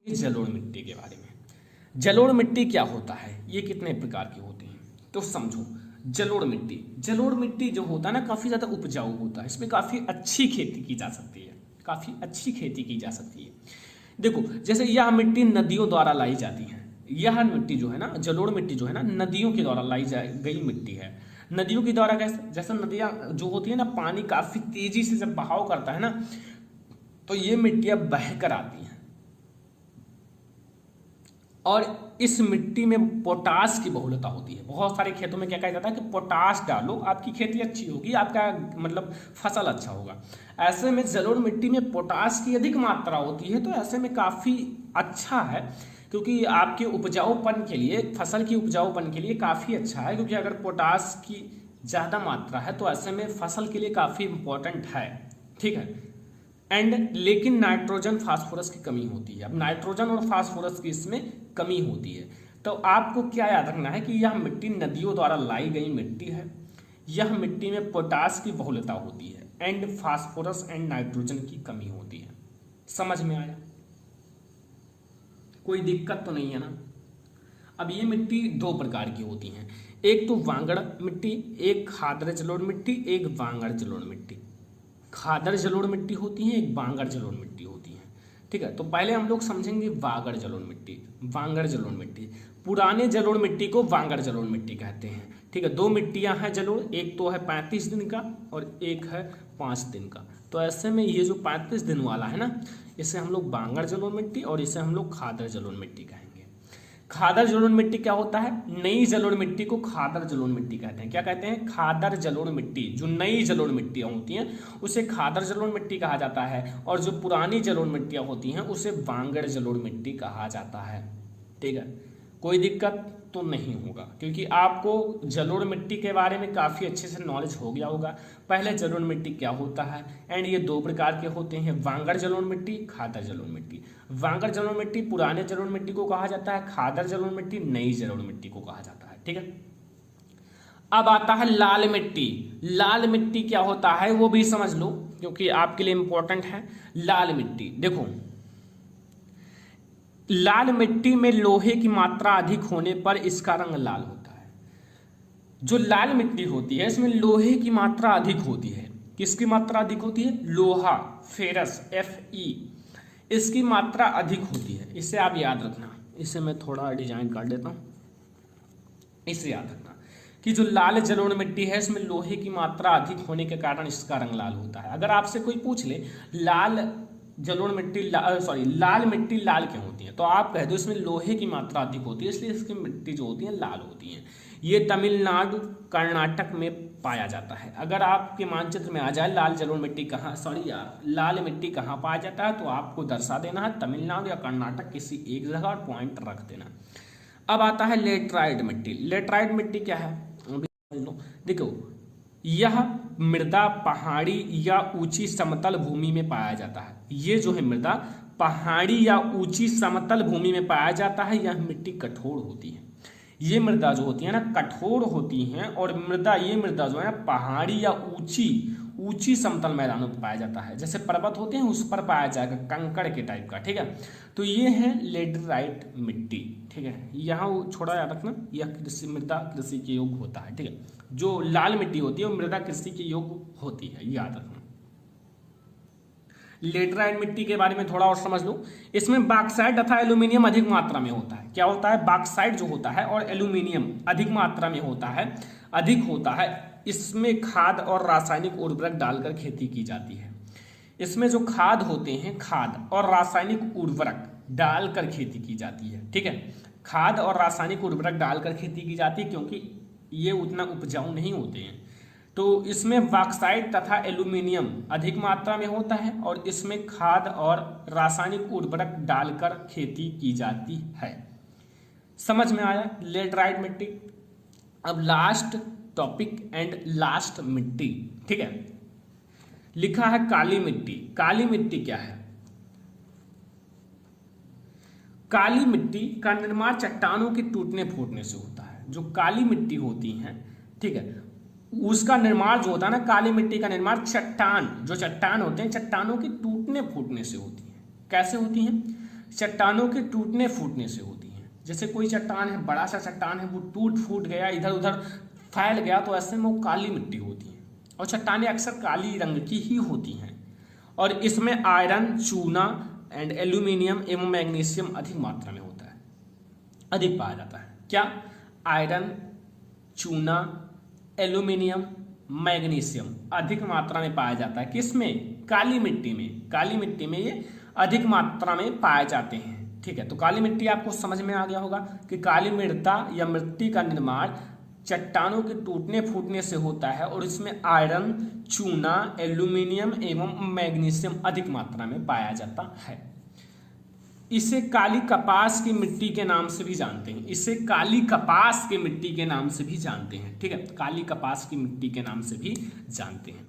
जलोढ़ मिट्टी के बारे में। जलोढ़ मिट्टी क्या होता है, ये कितने प्रकार की होती है, तो समझो। जलोढ़ मिट्टी जो होता है ना, काफ़ी ज़्यादा उपजाऊ होता है। इसमें काफ़ी अच्छी खेती की जा सकती है, काफ़ी अच्छी खेती की जा सकती है। देखो, जैसे यह मिट्टी नदियों द्वारा लाई जाती है। यह मिट्टी जो है ना, जलोढ़ मिट्टी जो है ना, नदियों के द्वारा लाई गई मिट्टी है। नदियों के द्वारा कैसे, जैसे नदियाँ जो होती है ना, पानी काफ़ी तेजी से जब बहाव करता है ना, तो ये मिट्टियाँ बह कर आती हैं। और इस मिट्टी में पोटास की बहुलता होती है। बहुत सारे खेतों में क्या कहा जाता है कि पोटास डालो, आपकी खेती अच्छी होगी, आपका मतलब फसल अच्छा होगा। ऐसे में जलोढ़ मिट्टी में पोटास की अधिक मात्रा होती है, तो ऐसे में काफ़ी अच्छा है, क्योंकि आपके उपजाऊपन के लिए, फसल की उपजाऊपन के लिए काफ़ी अच्छा है। क्योंकि अगर पोटास की ज़्यादा मात्रा है तो ऐसे में फसल के लिए काफ़ी इंपॉर्टेंट है, ठीक है। लेकिन नाइट्रोजन फास्फोरस की कमी होती है। अब नाइट्रोजन और फास्फोरस की इसमें कमी होती है, तो आपको क्या याद रखना है कि यह मिट्टी नदियों द्वारा लाई गई मिट्टी है। यह मिट्टी में पोटास की बहुलता होती है एंड फास्फोरस एंड नाइट्रोजन की कमी होती है। समझ में आया? कोई दिक्कत तो नहीं है ना? अब ये मिट्टी दो प्रकार की होती हैं, एक तो वांगड़ मिट्टी, एक खादर जलोढ़ मिट्टी, एक वांगड़ जलोढ़ मिट्टी। खादर जलोढ़ मिट्टी होती है, एक वांगड़ जलोढ़ मिट्टी होती है, ठीक है। तो पहले हम लोग समझेंगे वांगड़ जलोढ़ मिट्टी, वांगड़ जलोढ़ मिट्टी। पुराने जलोढ़ मिट्टी को वांगड़ जलोढ़ मिट्टी कहते हैं, ठीक है। दो मिट्टियां हैं जलोढ़, एक तो है 35 दिन का और एक है 5 दिन का। तो ऐसे में ये जो 35 दिन वाला है ना, इसे हम लोग वांगड़ जलोढ़ मिट्टी और इसे हम लोग खादर जलोढ़ मिट्टी कहेंगे। खादर जलोढ़ मिट्टी क्या होता है? नई जलोढ़ मिट्टी को खादर जलोढ़ मिट्टी कहते हैं। क्या कहते हैं? खादर जलोढ़ मिट्टी। जो नई जलोढ़ मिट्टियां होती हैं उसे खादर जलोढ़ मिट्टी कहा जाता है, और जो पुरानी जलोढ़ मिट्टियां होती हैं उसे वांगड़ जलोढ़ मिट्टी कहा जाता है, ठीक है। कोई दिक्कत तो नहीं होगा, क्योंकि आपको जलोढ़ मिट्टी के बारे में काफ़ी अच्छे से नॉलेज हो गया होगा। पहले जलोढ़ मिट्टी क्या होता है, एंड ये दो प्रकार के होते हैं, वांगड़ जलोढ़ मिट्टी, खादर जलोढ़ मिट्टी। वांगड़ जलोढ़ मिट्टी पुराने जलोढ़ मिट्टी को कहा जाता है, खादर जलोढ़ मिट्टी नई जलोढ़ मिट्टी को कहा जाता है, ठीक है। अब आता है लाल मिट्टी। लाल मिट्टी क्या होता है वो भी समझ लो, क्योंकि आपके लिए इंपॉर्टेंट है। लाल मिट्टी देखो, लाल मिट्टी में लोहे की मात्रा अधिक होने पर इसका रंग लाल होता है। जो लाल मिट्टी होती है इसमें लोहे की मात्रा अधिक होती है। किसकी मात्रा अधिक होती है? लोहा, फेरस, Fe, इसकी मात्रा अधिक होती है। इसे आप याद रखना। इसे मैं थोड़ा डिजाइन कर देता हूं। इसे याद रखना कि जो लाल जलोढ़ मिट्टी है इसमें लोहे की मात्रा अधिक होने के कारण इसका रंग लाल होता है। अगर आपसे कोई पूछ ले लाल जलोढ़ मिट्टी लाल मिट्टी लाल क्यों होती है, तो आप कह दो इसमें लोहे की मात्रा अधिक होती है, इसलिए इसकी मिट्टी जो होती है लाल होती है। ये तमिलनाडु, कर्नाटक में पाया जाता है। अगर आपके मानचित्र में आ जाए लाल जलोढ़ मिट्टी कहाँ, लाल मिट्टी कहाँ पाया जाता है, तो आपको दर्शा देना है तमिलनाडु या कर्नाटक किसी एक जगह और पॉइंट रख देना। अब आता है लेटराइट मिट्टी। लेटराइट मिट्टी क्या है देखो, यह मृदा पहाड़ी या ऊंची समतल भूमि में पाया जाता है। ये जो है मृदा पहाड़ी या ऊंची समतल भूमि में पाया जाता है। यह मिट्टी कठोर होती है। ये मृदा जो होती है ना कठोर होती हैं, और ये मृदा जो है ना पहाड़ी या ऊंची समतल मैदानों पर पाया जाता है। जैसे पर्वत होते हैं उस पर पाया जाएगा, कंकड़ के टाइप का, ठीक है। तो ये है लेटराइट मिट्टी, ठीक है। यहाँ छोड़ा याद रखना, यह मृदा कृषि के योग्य होता है, ठीक है। जो लाल मिट्टी होती है वो मृदा कृषि के योग्य होती है, याद रखना। लेटराइट मिट्टी के बारे में थोड़ा और समझ लो। इसमें बॉक्साइट तथा एल्यूमिनियम अधिक मात्रा में होता है। क्या होता है? बॉक्साइट जो होता है और एल्यूमिनियम अधिक मात्रा में होता है। इसमें खाद और रासायनिक उर्वरक डालकर खेती की जाती है। इसमें जो खाद होते हैं, खाद और रासायनिक उर्वरक डालकर खेती की जाती है, ठीक है। खाद और रासायनिक उर्वरक डालकर खेती की जाती है, क्योंकि ये उतना उपजाऊ नहीं होते हैं। तो इसमें बॉक्साइट तथा एल्यूमिनियम अधिक मात्रा में होता है, और इसमें खाद और रासायनिक उर्वरक डालकर खेती की जाती है। समझ में आया लेटराइट मिट्टी? अब लास्ट टॉपिक एंड लास्ट मिट्टी, ठीक है। लिखा है काली मिट्टी। काली मिट्टी क्या है? काली मिट्टी का निर्माण चट्टानों के टूटने फूटने से होता है। जो काली मिट्टी होती है, ठीक है, उसका निर्माण जो होता है ना, काली मिट्टी का निर्माण चट्टान होते हैं, चट्टानों के टूटने फूटने से होती है। कैसे होती हैं? चट्टानों के टूटने फूटने से होती हैं। जैसे कोई चट्टान है, बड़ा सा चट्टान है, वो टूट फूट गया, इधर उधर फैल गया, तो ऐसे में वो काली मिट्टी होती है। और चट्टानें अक्सर काली रंग की ही होती हैं और इसमें आयरन, चूना एंड एल्यूमिनियम एवं मैग्नीशियम अधिक मात्रा में होता है, अधिक पाया जाता है। क्या? आयरन, चूना, एल्यूमिनियम, मैग्नीशियम अधिक मात्रा में पाया जाता है। किसमें? काली मिट्टी में। काली मिट्टी में ये अधिक मात्रा में पाए जाते हैं। ठीक है, तो काली मिट्टी आपको समझ में आ गया होगा कि काली मृदा या मिट्टी का निर्माण चट्टानों के टूटने फूटने से होता है और इसमें आयरन, चूना, एल्यूमिनियम एवं मैग्नीशियम अधिक मात्रा में पाया जाता है। इसे काली कपास की मिट्टी के नाम से भी जानते हैं। इसे काली कपास की मिट्टी के नाम से भी जानते हैं। ठीक है, काली कपास की मिट्टी के नाम से भी जानते हैं।